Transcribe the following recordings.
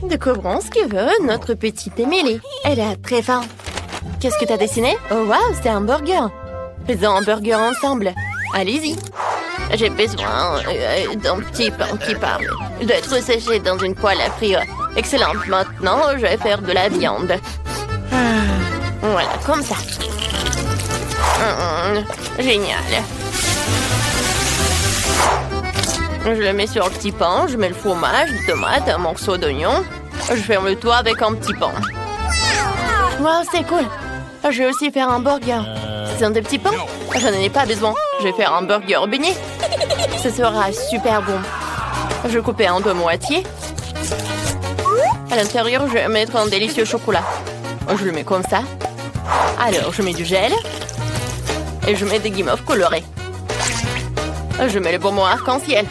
Découvrons ce que veut notre petite Émilie. Elle a très faim. Qu'est-ce que t'as dessiné? Oh waouh, c'est un burger. Faisons un burger ensemble. Allez-y. J'ai besoin d'un petit pain qui parle. Il doit être séché dans une poêle à frire. Excellent. Maintenant, je vais faire de la viande. Voilà, comme ça. Génial. Je le mets sur le petit pain. Je mets le fromage, des tomates, un morceau d'oignon. Je ferme le toit avec un petit pain. Wow, c'est cool. Je vais aussi faire un burger. C'est un des petits pains? Je n'en ai pas besoin. Je vais faire un burger beignet. Ce sera super bon. Je vais couper en deux moitiés. À l'intérieur, je vais mettre un délicieux chocolat. Je le mets comme ça. Alors, je mets du gel. Et je mets des guimauves colorées. Je mets le bonbon arc-en-ciel.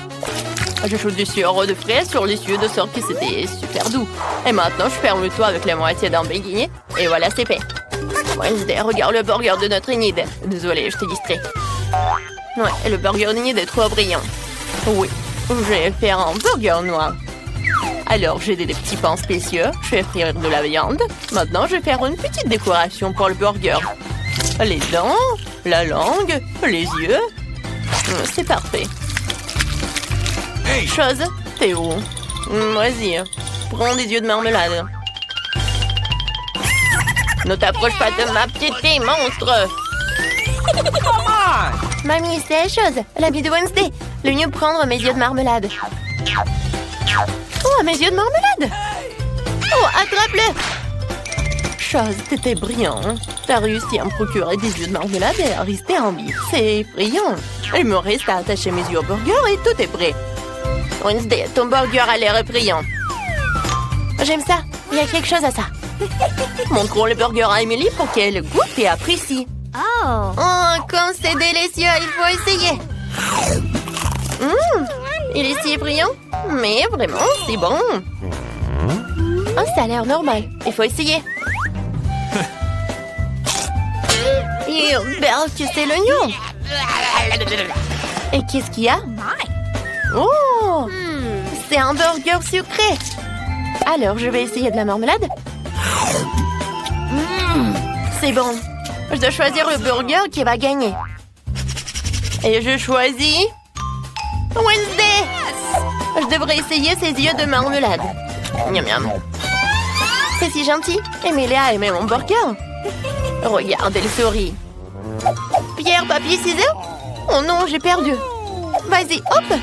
J'ajoute du sirop de fraises sur les yeux de sorte que c'était super doux. Et maintenant, je ferme le toit avec la moitié d'un beignet. Et voilà, c'est fait. Wednesday, regarde le burger de notre Enid. Désolée, je t'ai distrait. Ouais, le burger Enid est trop brillant. Oui, je vais faire un burger noir. Alors, j'ai des petits pains spéciaux. Je vais frire de la viande. Maintenant, je vais faire une petite décoration pour le burger. Les dents, la langue, les yeux. C'est parfait. Chose, t'es où? Vas-y, prends des yeux de marmelade. Ne t'approche pas de ma petite fille, monstre! Mamie, c'est la chose, l'habit de Wednesday. Le mieux prendre mes yeux de marmelade. Oh, mes yeux de marmelade! Oh, attrape-le! Chose, t'étais brillant. T'as réussi à me procurer des yeux de marmelade et à rester en vie. C'est effrayant. Il me reste à attacher mes yeux au burger et tout est prêt. Wednesday, ton burger a l'air effrayant. J'aime ça. Il y a quelque chose à ça. Montrons le burger à Emily pour qu'elle goûte et apprécie. Oh, comme c'est délicieux, il faut essayer. Il est si effrayant, mais vraiment, c'est bon. Oh, ça a l'air normal. Il faut essayer. Que c'est l'oignon. Et qu'est-ce qu'il y a? Oh, c'est un burger sucré. Alors, je vais essayer de la marmelade. C'est bon. Je dois choisir le burger qui va gagner. Et je choisis... Wednesday! Je devrais essayer ses yeux de marmelade. Miam miam. C'est si gentil. Emily a aimé mon burger. Regarde, elle sourit. Pierre, papier, ciseaux? Oh non, j'ai perdu. Vas-y, hop.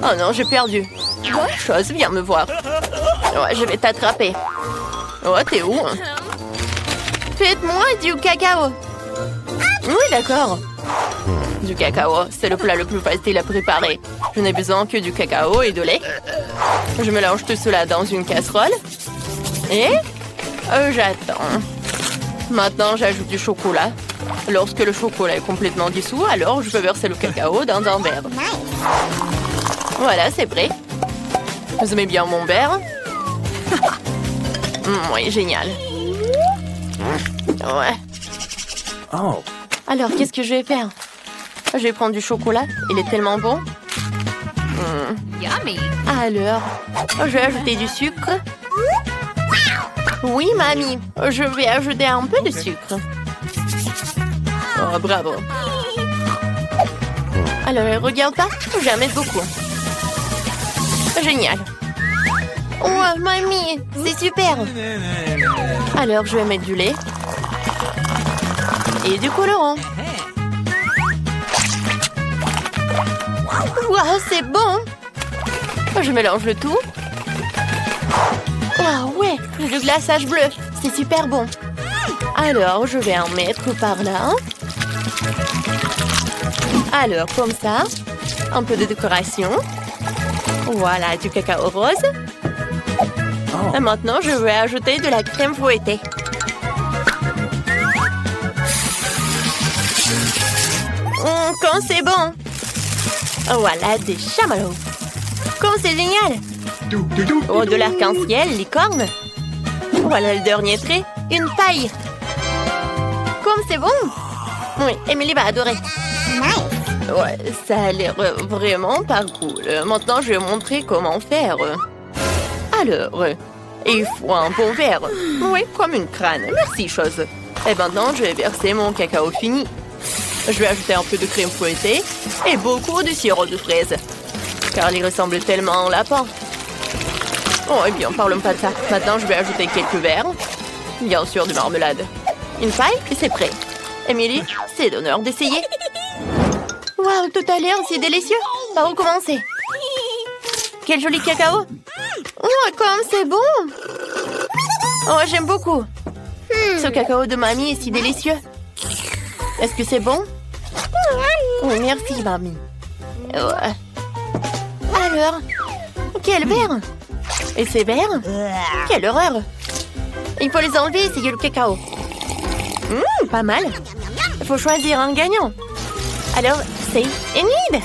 Oh non, j'ai perdu. Chose, viens me voir. Ouais, je vais t'attraper. Oh, t'es où? Faites-moi du cacao. Oui, d'accord. Du cacao, c'est le plat le plus facile à préparer. Je n'ai besoin que du cacao et de lait. Je mélange tout cela dans une casserole. Et j'attends. Maintenant, j'ajoute du chocolat. Lorsque le chocolat est complètement dissous, alors je peux verser le cacao dans un verre. Voilà, c'est prêt. Vous aimez bien mon verre? Oui, génial. Ouais. Oh. Alors, qu'est-ce que je vais faire? Je vais prendre du chocolat. Il est tellement bon. Yummy. Alors, je vais ajouter du sucre. Oui, mamie. Je vais ajouter un peu de sucre. Oh, bravo. Alors, regarde pas. Je vais en mettre beaucoup. Génial. Oh, mamie, c'est super. Alors, je vais mettre du lait. Et du colorant. Waouh, c'est bon. Je mélange le tout. Waouh, ouais, du glaçage bleu. C'est super bon. Alors, je vais en mettre par là. Alors, comme ça. Un peu de décoration. Voilà, du cacao rose. Et maintenant, je vais ajouter de la crème fouettée. Quand c'est bon. Voilà, des chamallows. Comme c'est génial. Oh, de l'arc-en-ciel, licorne. Voilà le dernier trait, une paille. Comme c'est bon. Oui, Emily va adorer. Ouais, ça a l'air vraiment pas cool. Maintenant, je vais montrer comment faire. Alors, Et il faut un bon verre. Oui, comme une crâne. Merci, chose. Et maintenant, je vais verser mon cacao fini. Je vais ajouter un peu de crème fouettée et beaucoup de sirop de fraise. Car il ressemble tellement à un lapin. Oh, eh bien, parlons pas de ça. Maintenant, je vais ajouter quelques verres. Bien sûr, de marmelade. Une paille et c'est prêt. Émilie, c'est d'honneur d'essayer. Waouh, tout a l'air si délicieux. Par où commencer? Quel joli cacao. Oh, comme c'est bon. Oh, j'aime beaucoup. Ce cacao de mamie est si délicieux. Est-ce que c'est bon? Oui, merci, mamie. Ouais. Alors, quel verre? Et ces verres? Quelle horreur! Il faut les enlever et essayer le cacao. Pas mal. Il faut choisir un gagnant. Alors, c'est Enid.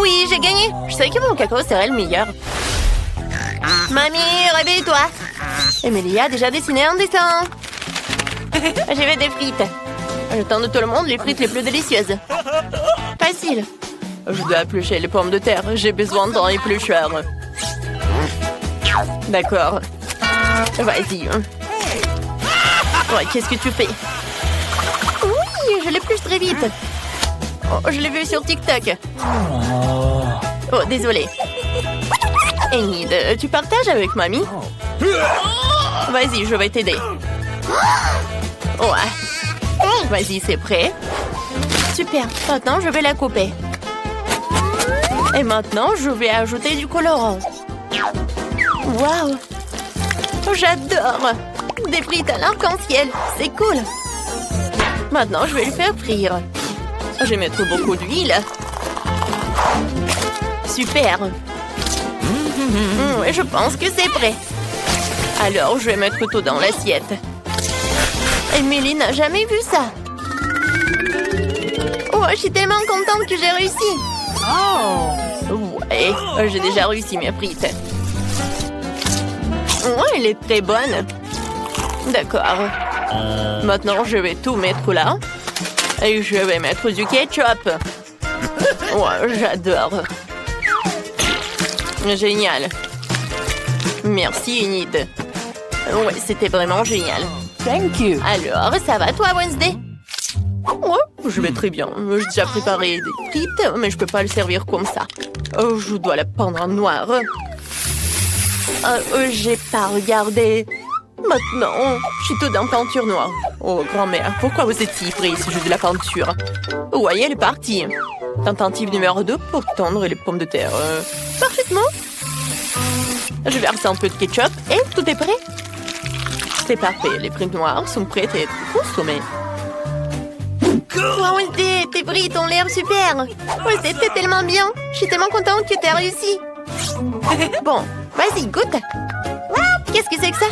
Oui, j'ai gagné. Je savais que mon cacao serait le meilleur. Mamie, réveille-toi. Émilie a déjà dessiné un dessin. Je vais des frites. Je tente de tout le monde les frites les plus délicieuses. Facile. Je dois éplucher les pommes de terre. J'ai besoin d'un éplucheur. D'accord. Vas-y. Ouais, qu'est-ce que tu fais? Oui, je l'épluche très vite. Oh, je l'ai vu sur TikTok. Oh, désolé. Enid, tu partages avec mamie? Vas-y, je vais t'aider. Ouais. Vas-y, c'est prêt. Super. Maintenant, je vais la couper. Et maintenant, je vais ajouter du colorant. Waouh! J'adore! Des frites à l'arc-en-ciel. C'est cool. Maintenant, je vais le faire frire. Je vais mettre beaucoup d'huile. Super. Je pense que c'est prêt. Alors, je vais mettre tout dans l'assiette. Émilie n'a jamais vu ça. Oh, je suis tellement contente que j'ai réussi. Oh! Ouais, j'ai déjà réussi mes frites. Oh, elle est très bonne. D'accord. Maintenant, je vais tout mettre là. Et je vais mettre du ketchup. Ouais, j'adore. Génial. Merci, Enid. Ouais, c'était vraiment génial. Thank you. Alors, ça va toi, Wednesday? Ouais, je vais très bien. J'ai déjà préparé des frites, mais je peux pas le servir comme ça. Oh, je dois la peindre en noir. J'ai pas regardé. Maintenant, je suis tout dans peinture noire. Oh, grand-mère, pourquoi vous êtes si frais? C'est juste de la peinture. Ouais, elle est partie. Tentative numéro 2 pour tendre les pommes de terre. Parfaitement. Je verse un peu de ketchup et tout est prêt. C'est parfait, les frites noires sont prêtes à être consommées. Wow, Wednesday, tes frites ont l'air super. Ouais, c'était tellement bien. Je suis tellement contente que tu as réussi. Bon, vas-y, goûte. Qu'est-ce que c'est que ça?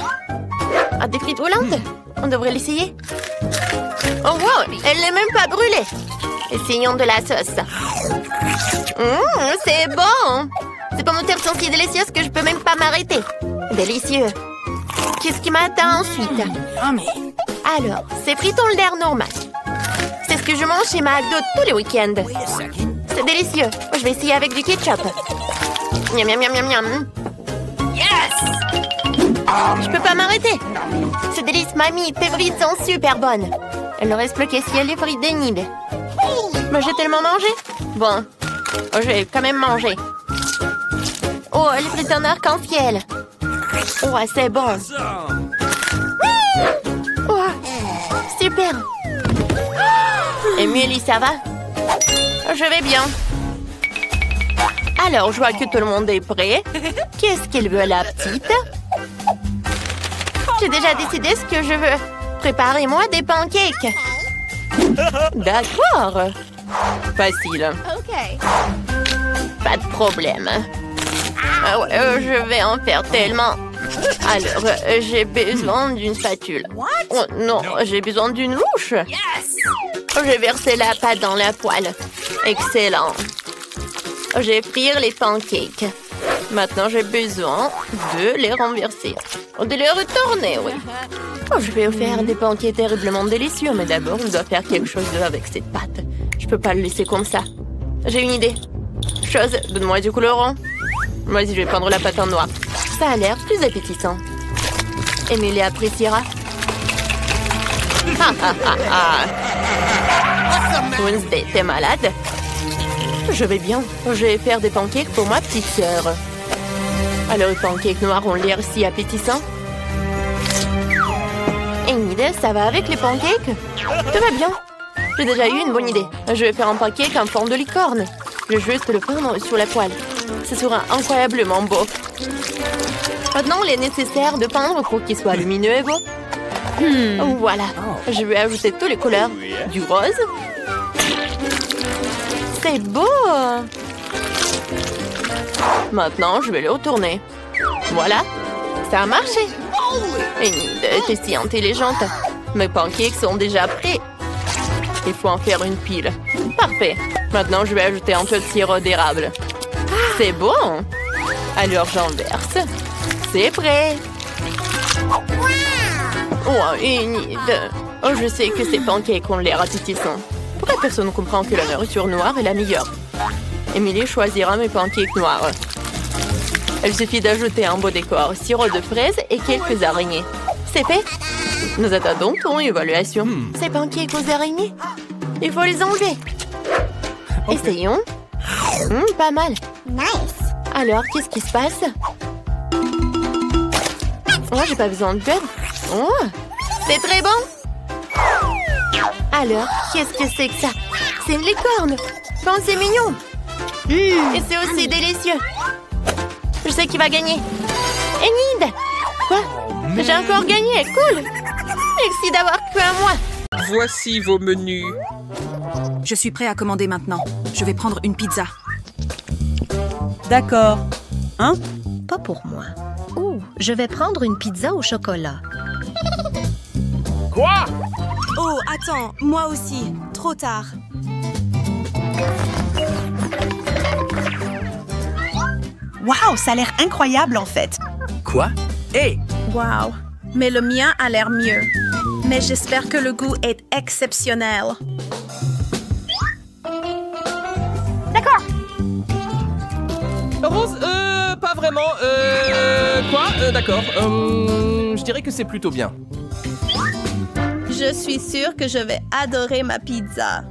Ah, des frites roulantes? On devrait l'essayer. Oh, wow, elle n'est même pas brûlée. Essayons de la sauce. C'est bon. Ces pommes de terre sont si délicieuses que je peux même pas m'arrêter. Délicieux. Qu'est-ce qui m'attend ensuite? Alors, ces frites ont l'air normal. C'est ce que je mange chez McDo tous les week-ends. C'est délicieux. Je vais essayer avec du ketchup. Miam, miam, miam, miam, miam. Yes! Je peux pas m'arrêter. C'est délice, mamie. Tes frites sont super bonnes. Il ne reste plus qu'à essayer les frites d'Enid. Mais j'ai tellement mangé. Bon, je vais quand même manger. Oh, les frites en arc-en-ciel. Oh, c'est bon. Oh, super. Émilie, ça va? Je vais bien. Alors, je vois que tout le monde est prêt. Qu'est-ce qu'elle veut, la petite? J'ai déjà décidé ce que je veux. Préparez-moi des pancakes. D'accord. Facile. Pas de problème. Ah ouais, je vais en faire tellement. Alors, j'ai besoin d'une spatule. Oh non, j'ai besoin d'une louche. Je vais verser la pâte dans la poêle. Excellent. Je vais frire les pancakes. Maintenant, j'ai besoin de les renverser. De les retourner, oui. Oh, je vais faire des pancakes terriblement délicieux, mais d'abord, je dois faire quelque chose avec cette pâte. Je peux pas le laisser comme ça. J'ai une idée. Chose, donne-moi du colorant. Vas-y, je vais prendre la pâte en noir. Ça a l'air plus appétissant. Emily appréciera. Wednesday, t'es malade? Je vais bien. Je vais faire des pancakes pour ma petite sœur. Alors, les pancakes noirs ont l'air si appétissants. Enid, ça va avec les pancakes? Tout va bien. J'ai déjà eu une bonne idée. Je vais faire un pancake en forme de licorne. Je vais juste le peindre sur la poêle. Ce sera incroyablement beau. Maintenant, il est nécessaire de peindre pour qu'il soit lumineux et beau. Voilà. Je vais ajouter toutes les couleurs. Du rose. C'est beau. Maintenant, je vais le retourner. Voilà. Ça a marché. Enid, t'es si intelligente. Mes pancakes sont déjà prêts. Il faut en faire une pile. Parfait. Maintenant, je vais ajouter un peu de sirop d'érable. C'est bon. Alors, j'en verse. C'est prêt. Oh, Enid. Oh, je sais que ces pancakes ont l'air appétissants. Pourquoi personne ne comprend que la nourriture noire est la meilleure? Emily choisira mes pancakes noirs. Il suffit d'ajouter un beau décor, sirop de fraises et quelques araignées. C'est fait. Nous attendons ton évaluation. Ces pancakes aux araignées, il faut les enlever. Essayons. Pas mal. Nice. Alors, qu'est-ce qui se passe? Oh, j'ai pas besoin de beurre. Oh, c'est très bon. Alors, qu'est-ce que c'est que ça? C'est une licorne. Bon, c'est mignon. Et c'est aussi délicieux. Je sais qui va gagner. Enid! Quoi? J'ai encore gagné. Cool. Merci d'avoir cru à moi. Voici vos menus. Je suis prêt à commander maintenant. Je vais prendre une pizza. D'accord. Hein? Pas pour moi. Oh, je vais prendre une pizza au chocolat. Quoi? Oh, attends, moi aussi. Trop tard. Waouh, ça a l'air incroyable en fait. Quoi? Hey! Wow, mais le mien a l'air mieux. Mais j'espère que le goût est exceptionnel. Rose, pas vraiment. Quoi? D'accord. Je dirais que c'est plutôt bien. Je suis sûre que je vais adorer ma pizza.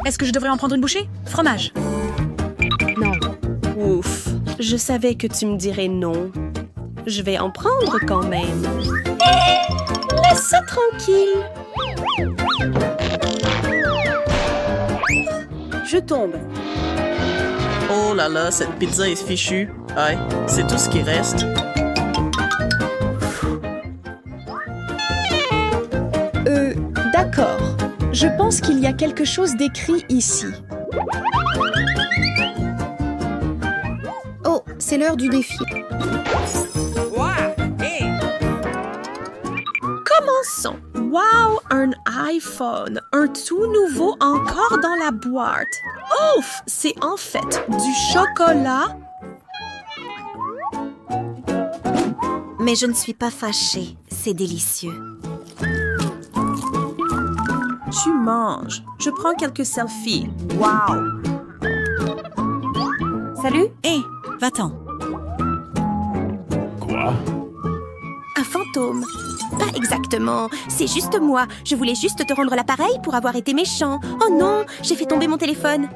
Est-ce que je devrais en prendre une bouchée? Fromage. Non. Ouf, je savais que tu me dirais non. Je vais en prendre quand même. Laisse ça tranquille. Je tombe. Oh là là, cette pizza est fichue. Ouais, c'est tout ce qui reste. D'accord. Je pense qu'il y a quelque chose d'écrit ici. Oh, c'est l'heure du défi. Commençons. Wow, un iPhone. Un tout nouveau encore dans la boîte. Ouf, c'est en fait du chocolat. Mais je ne suis pas fâchée. C'est délicieux. Tu manges. Je prends quelques selfies. Wow. Salut? Hé, va-t'en. Quoi? Un fantôme. Pas exactement. C'est juste moi. Je voulais juste te rendre l'appareil pour avoir été méchant. Oh non, j'ai fait tomber mon téléphone.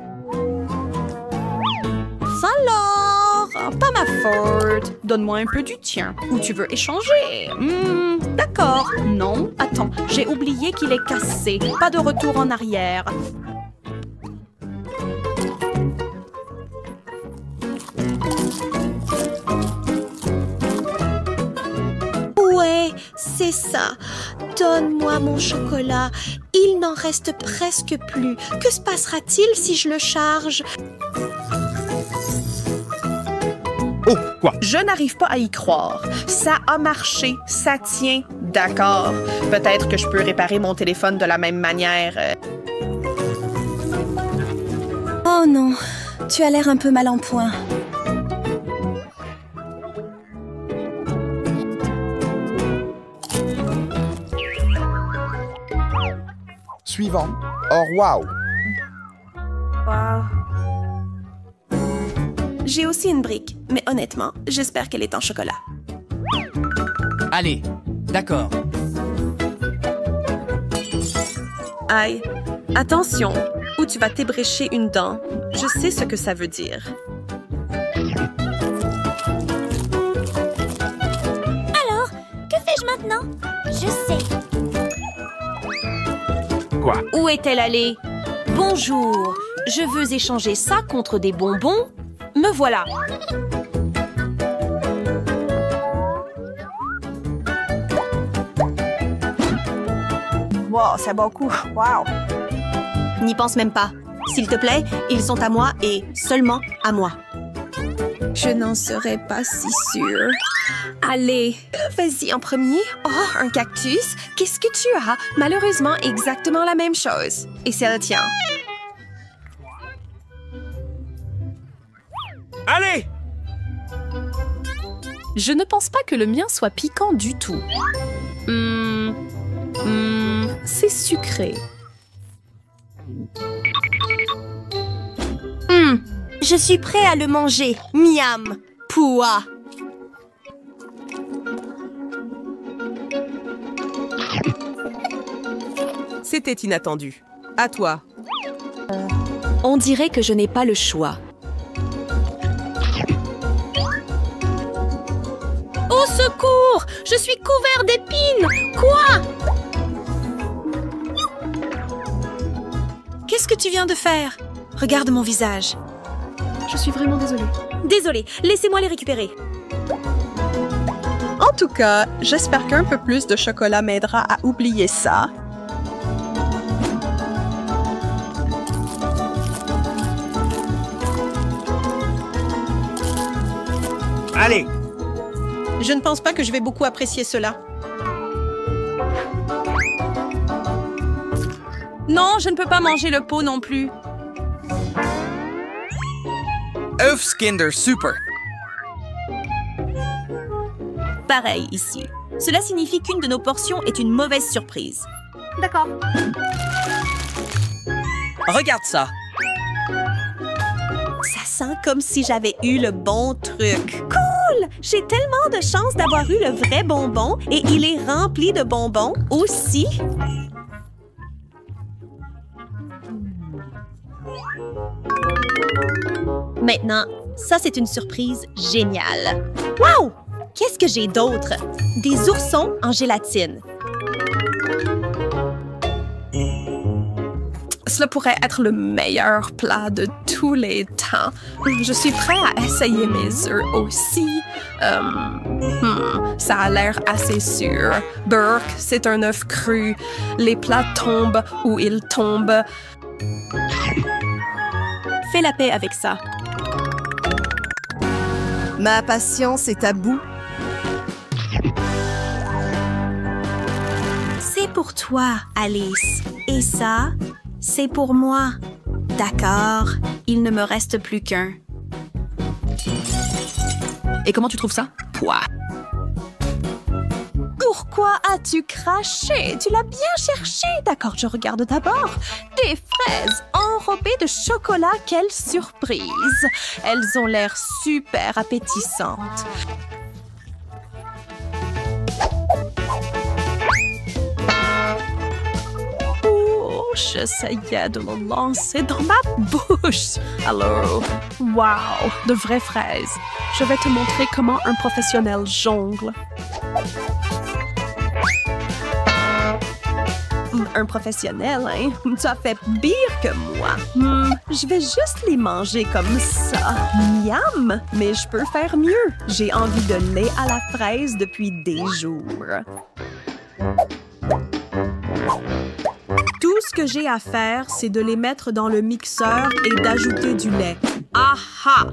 Alors, pas ma faute. Donne-moi un peu du tien. Ou tu veux échanger? D'accord. Non, attends. J'ai oublié qu'il est cassé. Pas de retour en arrière. Ouais, c'est ça. Donne-moi mon chocolat. Il n'en reste presque plus. Que se passera-t-il si je le charge? Oh, quoi? Je n'arrive pas à y croire. Ça a marché. Ça tient. D'accord. Peut-être que je peux réparer mon téléphone de la même manière. Oh non, tu as l'air un peu mal en point. Suivant. Oh, wow! J'ai aussi une brique, mais honnêtement, j'espère qu'elle est en chocolat. Allez, d'accord. Aïe, attention, ou tu vas t'ébrécher une dent. Je sais ce que ça veut dire. Alors, que fais-je maintenant? Je sais. Quoi? Où est-elle allée? Bonjour, je veux échanger ça contre des bonbons. Me voilà. Wow, c'est beaucoup. Wow. N'y pense même pas. S'il te plaît, ils sont à moi et seulement à moi. Je n'en serais pas si sûre. Allez, vas-y en premier. Oh, un cactus. Qu'est-ce que tu as? Malheureusement, exactement la même chose. Et c'est le tien. Allez! Je ne pense pas que le mien soit piquant du tout. C'est sucré. Je suis prêt à le manger. Miam. Pouah. C'était inattendu. À toi. On dirait que je n'ai pas le choix. Au secours! Je suis couvert d'épines! Quoi? Qu'est-ce que tu viens de faire? Regarde mon visage. Je suis vraiment désolée. Désolée, laissez-moi les récupérer. En tout cas, j'espère qu'un peu plus de chocolat m'aidera à oublier ça. Allez! Je ne pense pas que je vais beaucoup apprécier cela. Non, je ne peux pas manger le pot non plus. Ouf, Kinder Super! Pareil ici. Cela signifie qu'une de nos portions est une mauvaise surprise. D'accord. Regarde ça. Ça sent comme si j'avais eu le bon truc. Cool! J'ai tellement de chance d'avoir eu le vrai bonbon et il est rempli de bonbons aussi. Maintenant, ça c'est une surprise géniale. Wow! Qu'est-ce que j'ai d'autre? Des oursons en gélatine. Cela pourrait être le meilleur plat de tous les temps. Je suis prêt à essayer mes œufs aussi. Ça a l'air assez sûr. Burke, c'est un œuf cru. Les plats tombent où ils tombent. Fais la paix avec ça. Ma patience est à bout. C'est pour toi, Alice. Et ça, c'est pour moi. D'accord, il ne me reste plus qu'un. Et comment tu trouves ça? Pouah. Pourquoi as-tu craché? Tu l'as bien cherché. D'accord, je regarde d'abord. Des fraises enrobées de chocolat. Quelle surprise! Elles ont l'air super appétissantes. Oh, j'essayais de me lancer dans ma bouche. Alors, wow, de vraies fraises. Je vais te montrer comment un professionnel jongle. Un professionnel, hein? Tu as fait pire que moi. Je vais juste les manger comme ça. Miam! Mais je peux faire mieux. J'ai envie de lait à la fraise depuis des jours. Tout ce que j'ai à faire, c'est de les mettre dans le mixeur et d'ajouter du lait. Aha!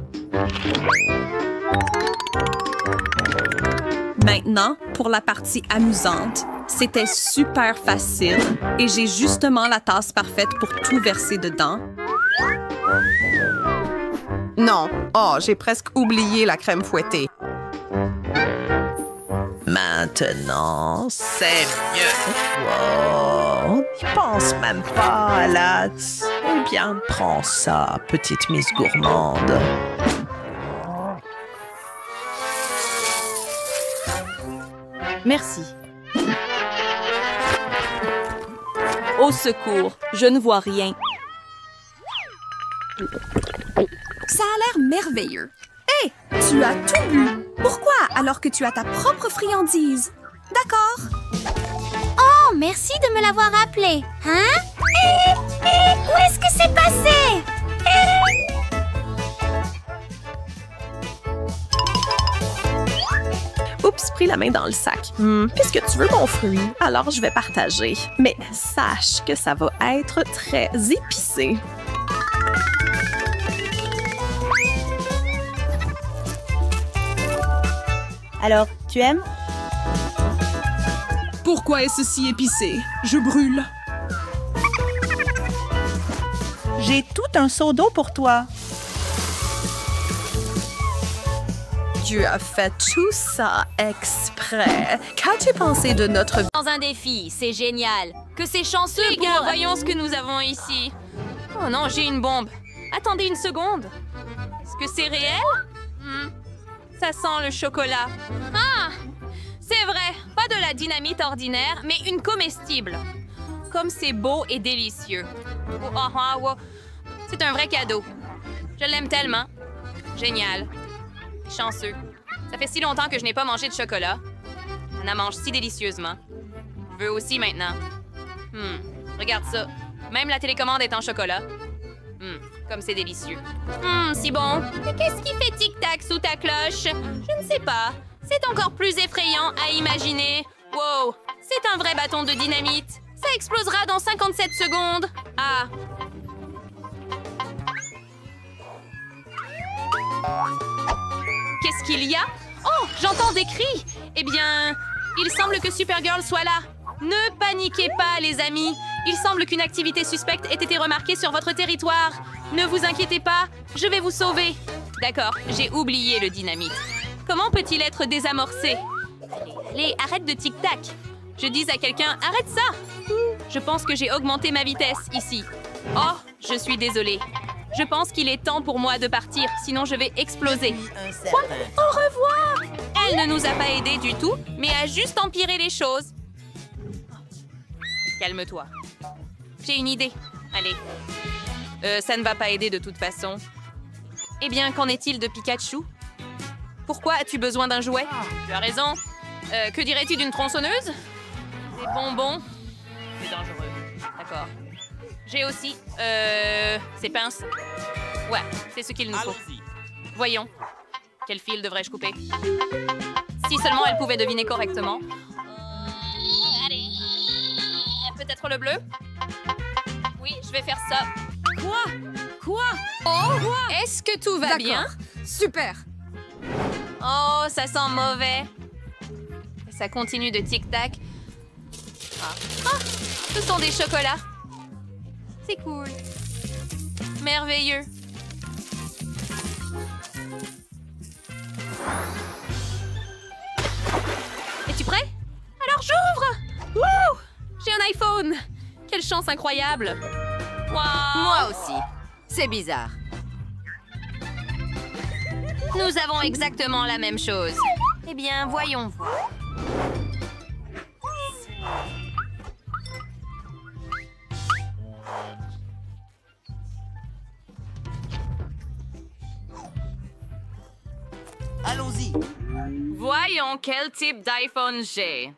Maintenant, pour la partie amusante. C'était super facile et j'ai justement la tasse parfaite pour tout verser dedans. Non, oh, j'ai presque oublié la crème fouettée. Maintenant, c'est mieux. Wow, on n'y pense même pas, Alex. Eh bien, prends ça, petite Miss Gourmande. Merci. Au secours, je ne vois rien. Ça a l'air merveilleux. Hé, tu as tout bu. Pourquoi alors que tu as ta propre friandise? D'accord. Oh, merci de me l'avoir rappelé. Hein? Où est-ce que c'est passé? Oups, pris la main dans le sac. Puisque tu veux mon fruit, alors je vais partager. Mais sache que ça va être très épicé. Alors, tu aimes? Pourquoi est-ce si épicé? Je brûle. J'ai tout un seau d'eau pour toi. Tu as fait tout ça exprès. Qu'as-tu pensé de notre... Dans un défi, c'est génial. Que c'est chanceux les gars, voyons ce que nous avons ici. Oh non, j'ai une bombe. Attendez une seconde. Est-ce que c'est réel? Ça sent le chocolat. Ah! C'est vrai, pas de la dynamite ordinaire, mais une comestible. Comme c'est beau et délicieux. C'est un vrai cadeau. Je l'aime tellement. Génial. Chanceux. Ça fait si longtemps que je n'ai pas mangé de chocolat. On en mange si délicieusement. Je veux aussi maintenant. Regarde ça. Même la télécommande est en chocolat. Comme c'est délicieux. Si bon. Mais qu'est-ce qui fait tic-tac sous ta cloche? Je ne sais pas. C'est encore plus effrayant à imaginer. Wow, c'est un vrai bâton de dynamite. Ça explosera dans 57 secondes. Ah. Qu'est-ce qu'il y a? Oh, j'entends des cris. Eh bien, il semble que Supergirl soit là. Ne paniquez pas, les amis. Il semble qu'une activité suspecte ait été remarquée sur votre territoire. Ne vous inquiétez pas, je vais vous sauver. D'accord, j'ai oublié le dynamite. Comment peut-il être désamorcé? Allez, arrête de tic-tac. Je dis à quelqu'un, arrête ça. Je pense que j'ai augmenté ma vitesse ici. Oh, je suis désolée. Je pense qu'il est temps pour moi de partir, sinon je vais exploser. Quoi? Au revoir! Elle ne nous a pas aidés du tout, mais a juste empiré les choses. Calme-toi. J'ai une idée. Allez. Ça ne va pas aider de toute façon. Eh bien, qu'en est-il de Pikachu? Pourquoi as-tu besoin d'un jouet? Tu as raison. Que dirais-tu d'une tronçonneuse? Des bonbons? C'est dangereux. D'accord. J'ai aussi, ces pinces. Ouais, c'est ce qu'il nous faut. Voyons. Quel fil devrais-je couper? Si seulement elle pouvait deviner correctement. Allez. Peut-être le bleu? Oui, je vais faire ça. Quoi? Oh, est-ce que tout va bien? Super. Oh, ça sent mauvais. Ça continue de tic-tac. Ah, ce sont des chocolats. C'est cool. Merveilleux. Es-tu prêt? Alors j'ouvre! Wouh! J'ai un iPhone! Quelle chance incroyable! Wow. Moi aussi. C'est bizarre. Nous avons exactement la même chose. Eh bien, voyons voir. Allons-y. Voyons quel type d'iPhone j'ai.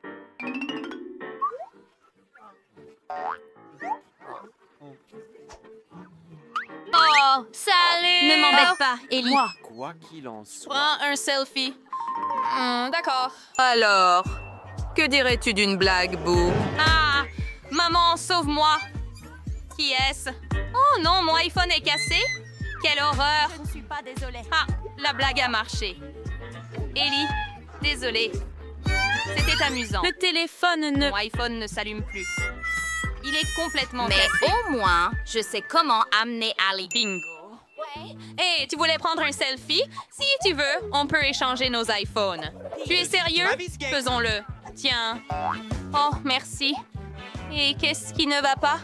Oh, salut! Ne m'embête pas, Ellie. Quoi qu'il en soit. Prends un selfie. D'accord. Alors, que dirais-tu d'une blague, Boo? Ah! Maman, sauve-moi! Qui est-ce? Oh non, mon iPhone est cassé? Quelle horreur! Je ne suis pas désolée. Ah, la blague a marché. Ellie, désolée. C'était amusant. Le téléphone ne... Mon iPhone ne s'allume plus. Il est complètement cassé. Mais au moins, je sais comment amener Ali. Bingo. Hey, tu voulais prendre un selfie? Si tu veux, on peut échanger nos iPhones. Tu es sérieux? Faisons-le. Tiens. Oh, merci. Et qu'est-ce qui ne va pas?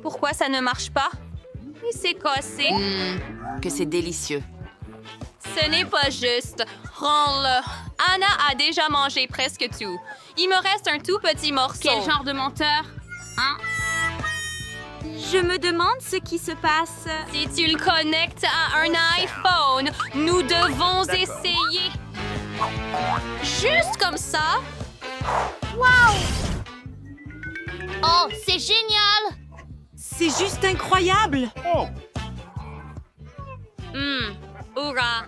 Pourquoi ça ne marche pas? Et c'est cassé. Que c'est délicieux. Ce n'est pas juste. Rends-le. Anna a déjà mangé presque tout. Il me reste un tout petit morceau. Quel genre de menteur? Hein? Je me demande ce qui se passe. Si tu le connectes à un iPhone, nous devons essayer. Juste comme ça. Wow! Oh, c'est génial! C'est juste incroyable! Hurrah!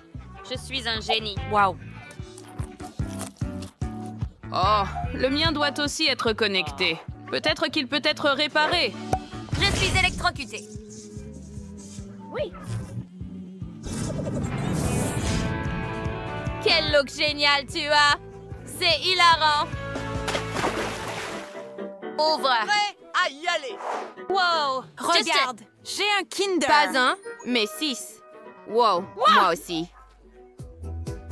Je suis un génie. Wow! Oh, le mien doit aussi être connecté. Peut-être qu'il peut être réparé. Je suis électrocutée. Oui. Quel look génial tu as! C'est hilarant! Ouvre! Prêt à y aller! Wow! Regarde, j'ai un Kinder! Pas un, mais 6. Wow! Moi aussi.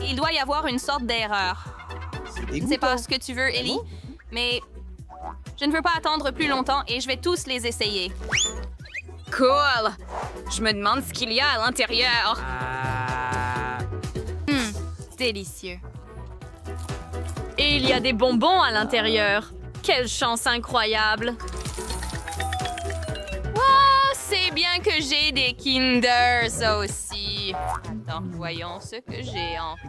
Il doit y avoir une sorte d'erreur. C'est pas ce que tu veux, Ellie, mais je ne veux pas attendre plus longtemps et je vais tous les essayer. Cool! Je me demande ce qu'il y a à l'intérieur. Délicieux. Et il y a des bonbons à l'intérieur. Quelle chance incroyable! Wow! C'est bien que j'ai des Kinder, ça aussi. Attends, voyons ce que j'ai en fait.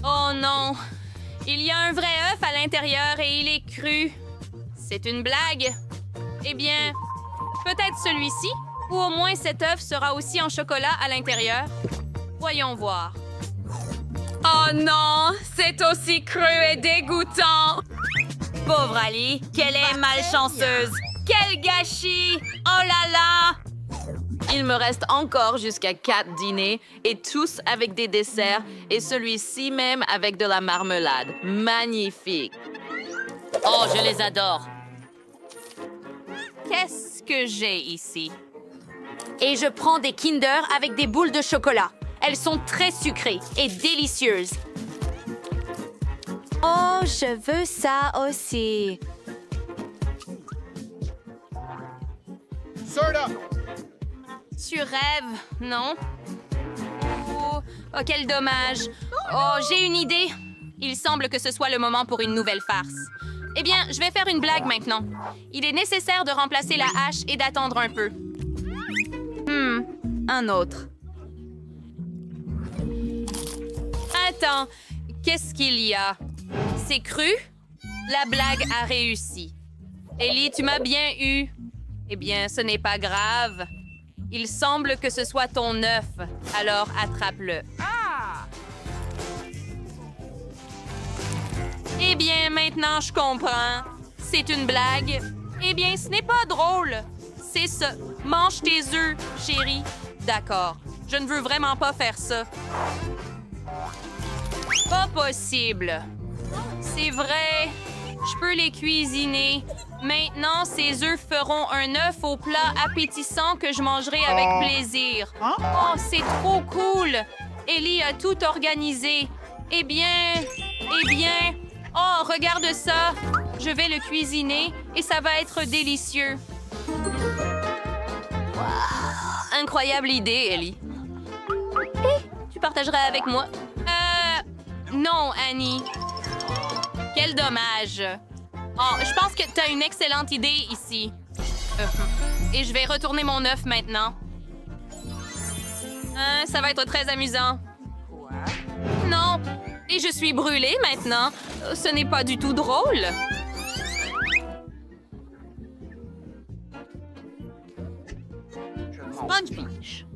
Oh non! Il y a un vrai œuf à l'intérieur et il est cru. C'est une blague. Eh bien, peut-être celui-ci, ou au moins cet œuf sera aussi en chocolat à l'intérieur. Voyons voir. Oh non! C'est aussi cru et dégoûtant! Pauvre Ali, qu'elle est malchanceuse! Quel gâchis! Oh là là! Il me reste encore jusqu'à 4 dîners, et tous avec des desserts, et celui-ci même avec de la marmelade. Magnifique! Oh, je les adore! Qu'est-ce que j'ai ici? Et je prends des Kinder avec des boules de chocolat. Elles sont très sucrées et délicieuses. Oh, je veux ça aussi. Tu rêves, non? Oh, quel dommage. Oh, j'ai une idée. Il semble que ce soit le moment pour une nouvelle farce. Eh bien, je vais faire une blague maintenant. Il est nécessaire de remplacer la hache et d'attendre un peu. Un autre. Attends, qu'est-ce qu'il y a? C'est cru? La blague a réussi. Ellie, tu m'as bien eu. Eh bien, ce n'est pas grave. Il semble que ce soit ton œuf, alors attrape-le. Eh bien, maintenant, je comprends. C'est une blague. Eh bien, ce n'est pas drôle. C'est ça. Mange tes œufs, chérie. D'accord. Je ne veux vraiment pas faire ça. Pas possible. C'est vrai. Je peux les cuisiner. Maintenant, ces œufs feront un œuf au plat appétissant que je mangerai avec plaisir. Oh, c'est trop cool. Ellie a tout organisé. Eh bien... Oh, regarde ça. Je vais le cuisiner et ça va être délicieux. Wow. Incroyable idée, Ellie. Tu partageras avec moi? Non, Annie. Quel dommage. Oh, je pense que tu as une excellente idée ici. Et je vais retourner mon œuf maintenant. Ça va être très amusant. Non, et je suis brûlée maintenant. Ce n'est pas du tout drôle. Sponge Beach.